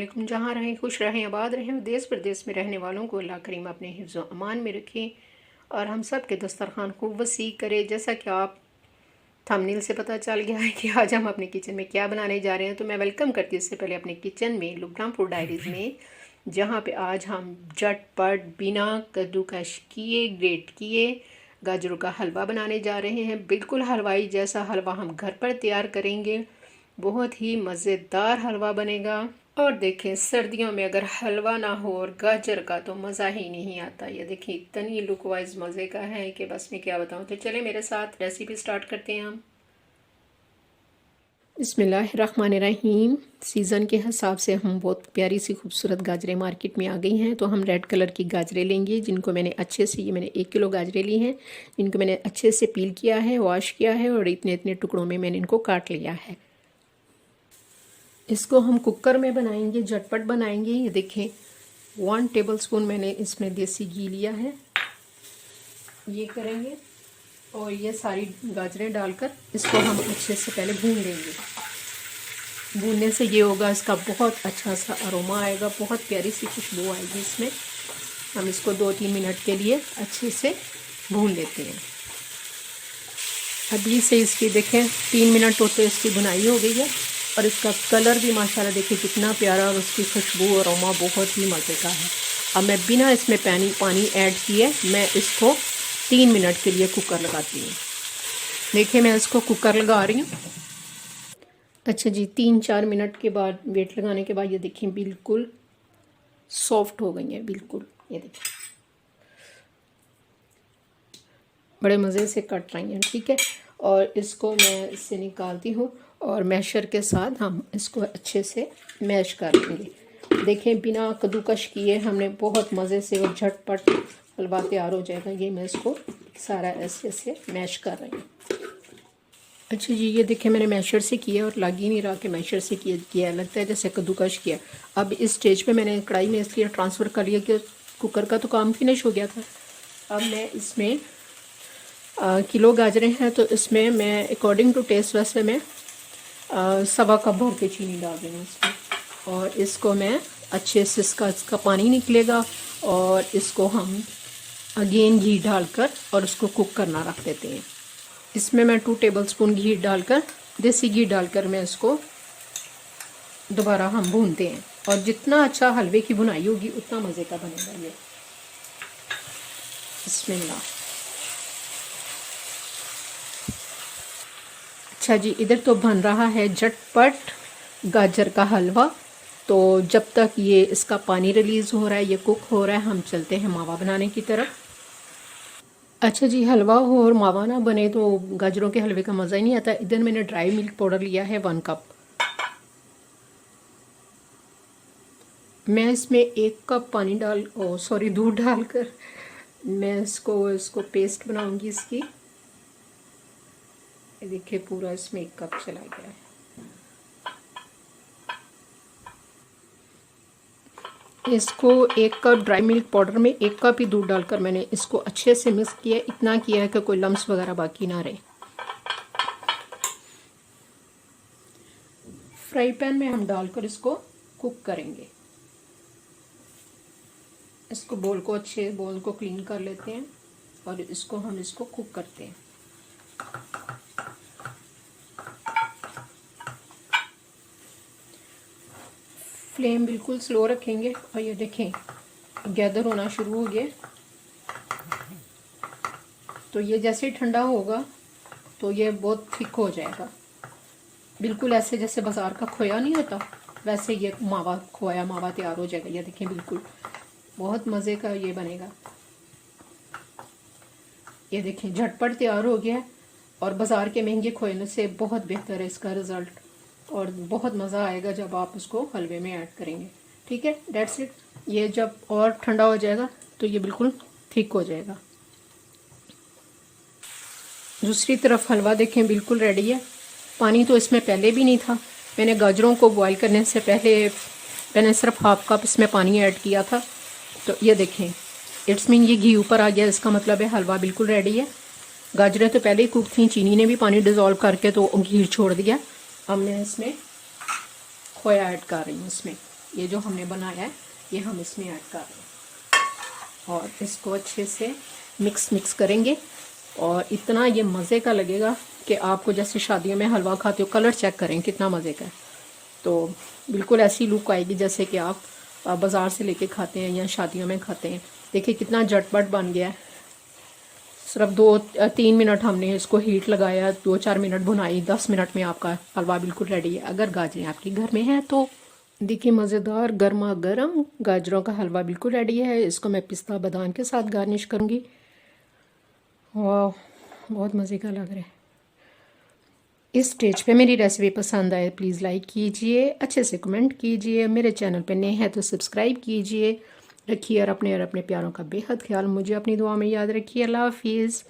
वालेकुम। जहाँ रहें खुश रहें, आबाद रहें। देश प्रदेश में रहने वालों को अल्लाह करीम अपने हिफ्ज़ व अमान में रखें और हम सब के दस्तरखान खूब वसी करे। जैसा कि आप थंबनेल से पता चल गया है कि आज हम अपने किचन में क्या बनाने जा रहे हैं, तो मैं वेलकम करती हूँ इससे पहले अपने किचन में लुबनान फूड डायरीज़ में, जहाँ पे आज हम झटपट बिना कद्दूकश किए ग्रेट किए गाजरों का हलवा बनाने जा रहे हैं। बिल्कुल हलवाई जैसा हलवा हम घर पर तैयार करेंगे। बहुत ही मज़ेदार हलवा बनेगा। और देखें, सर्दियों में अगर हलवा ना हो और गाजर का तो मज़ा ही नहीं आता। ये देखिए इतनी लुक वाइज मज़े का है कि बस मैं क्या बताऊँ। तो चले मेरे साथ रेसिपी स्टार्ट करते हैं हम। बिस्मिल्लाहिर्रहमानिर्रहीम। सीज़न के हिसाब से हम बहुत प्यारी सी खूबसूरत गाजरें मार्केट में आ गई हैं, तो हम रेड कलर की गाजरें लेंगे, जिनको मैंने अच्छे से, ये मैंने 1 किलो गाजरें ली हैं, जिनको मैंने अच्छे से पील किया है, वॉश किया है और इतने इतने टुकड़ों में मैंने इनको काट लिया है। इसको हम कुकर में बनाएंगे, झटपट बनाएंगे। ये देखें 1 टेबलस्पून मैंने इसमें देसी घी लिया है, ये करेंगे और ये सारी गाजरें डालकर इसको हम अच्छे से पहले भून लेंगे। भूनने से ये होगा, इसका बहुत अच्छा सा अरोमा आएगा, बहुत प्यारी सी खुशबू आएगी इसमें। हम इसको 2-3 मिनट के लिए अच्छे से भून लेते हैं। अभी से इसकी देखें 3 मिनट होते इसकी भुनाई हो गई है और इसका कलर भी माशाल्लाह देखिए कितना प्यारा, और उसकी खुशबू और अरोमा बहुत ही मज़े का है। अब मैं बिना इसमें पानी ऐड किए मैं इसको 3 मिनट के लिए कुकर लगाती हूँ। देखिए मैं इसको कुकर लगा रही हूँ। अच्छा जी, 3-4 मिनट के बाद, वेट लगाने के बाद, ये देखिए बिल्कुल सॉफ्ट हो गई है बिल्कुल। ये देखिए बड़े मज़े से कट रही हैं, ठीक है। और इसको मैं इससे निकालती हूँ और मैशर के साथ हम इसको अच्छे से मैश कर लेंगे। देखें बिना कद्दूकश किए हमने बहुत मज़े से और झटपट हलवा तैयार हो जाएगा। ये मैं इसको सारा ऐसे से मैश कर रही हूँ। अच्छा जी, ये देखिए मैंने मैशर से किया और लग ही नहीं रहा कि मैशर से किया लगता है जैसे कद्दूकश किया। अब इस स्टेज पे मैंने कढ़ाई में इसलिए ट्रांसफ़र कर लिया कि कुकर का तो काम फिनिश हो गया था। अब मैं इसमें किलो गाजरें हैं तो इसमें मैं अकॉर्डिंग टू टेस्ट वैसे मैं 1.25 कप भर के चीनी डाल रही हूँ इसमें, और इसको मैं अच्छे से इसका पानी निकलेगा और इसको हम अगेन घी डालकर और उसको कुक करना रख देते हैं। इसमें मैं 2 टेबलस्पून घी डालकर, देसी घी डालकर मैं इसको दोबारा हम भूनते हैं। और जितना अच्छा हलवे की भुनाई होगी उतना मज़े का बनेगा ये। बिस्मिल्लाह। अच्छा जी, इधर तो बन रहा है झटपट गाजर का हलवा। तो जब तक ये इसका पानी रिलीज़ हो रहा है, ये कुक हो रहा है, हम चलते हैं मावा बनाने की तरफ। अच्छा जी, हलवा हो और मावा ना बने तो गाजरों के हलवे का मज़ा ही नहीं आता। इधर मैंने ड्राई मिल्क पाउडर लिया है 1 कप। मैं इसमें 1 कप दूध डालकर मैं इसको पेस्ट बनाऊंगी इसकी। ये देखिए पूरा इसमें 1 कप चला गया है। इसको 1 कप ड्राई मिल्क पाउडर में 1 कप ही दूध डालकर मैंने इसको अच्छे से मिक्स किया। इतना किया है कि कोई लम्स वगैरह बाकी ना रहे। फ्राई पैन में हम डालकर इसको कुक करेंगे। इसको बोल को क्लीन कर लेते हैं और इसको कुक करते हैं। फ्लेम बिल्कुल स्लो रखेंगे। और ये देखें गैदर होना शुरू हो गया। तो ये जैसे ही ठंडा होगा तो ये बहुत थिक हो जाएगा, बिल्कुल ऐसे जैसे बाज़ार का खोया नहीं होता वैसे ये खोया मावा तैयार हो जाएगा। ये देखें बिल्कुल बहुत मज़े का ये बनेगा। ये देखें झटपट तैयार हो गया है और बाज़ार के महंगे खोए से बहुत बेहतर है इसका रिज़ल्ट, और बहुत मज़ा आएगा जब आप उसको हलवे में ऐड करेंगे। ठीक है, डेट्स इट। ये जब और ठंडा हो जाएगा तो ये बिल्कुल थिक हो जाएगा। दूसरी तरफ हलवा देखें बिल्कुल रेडी है। पानी तो इसमें पहले भी नहीं था। मैंने गाजरों को बॉईल करने से पहले मैंने सिर्फ 1/2 कप इसमें पानी ऐड किया था। तो ये देखें इट्स मीन ये घी ऊपर आ गया, इसका मतलब है हलवा बिल्कुल रेडी है। गाजरें तो पहले ही कुक थी, चीनी ने भी पानी डिज़ोल्व करके तो घी छोड़ दिया। अब मैं इसमें खोया ऐड कर रही हूँ इसमें। ये जो हमने बनाया है ये हम इसमें ऐड कर रहे हैं और इसको अच्छे से मिक्स करेंगे। और इतना ये मज़े का लगेगा कि आपको जैसे शादियों में हलवा खाते हो, कलर चेक करें कितना मज़े का है। तो बिल्कुल ऐसी लुक आएगी जैसे कि आप बाज़ार से लेके खाते हैं या शादियों में खाते हैं। देखिए कितना झटपट बन गया है। सिर्फ 2-3 मिनट हमने इसको हीट लगाया, 2-4 मिनट भुनाई, 10 मिनट में आपका हलवा बिल्कुल रेडी है। अगर गाजरें आपके घर में हैं तो देखिए मज़ेदार गर्मा गर्म गाजरों का हलवा बिल्कुल रेडी है। इसको मैं पिस्ता बादाम के साथ गार्निश करूँगी। वाह, बहुत मज़े का लग रहा है। इस स्टेज पे मेरी रेसिपी पसंद आए प्लीज़ लाइक कीजिए, अच्छे से कमेंट कीजिए, मेरे चैनल पे नए हैं तो सब्सक्राइब कीजिए। रखिए और अपने प्यारों का बेहद ख्याल। मुझे अपनी दुआ में याद रखिए। अल्लाह हाफिज़।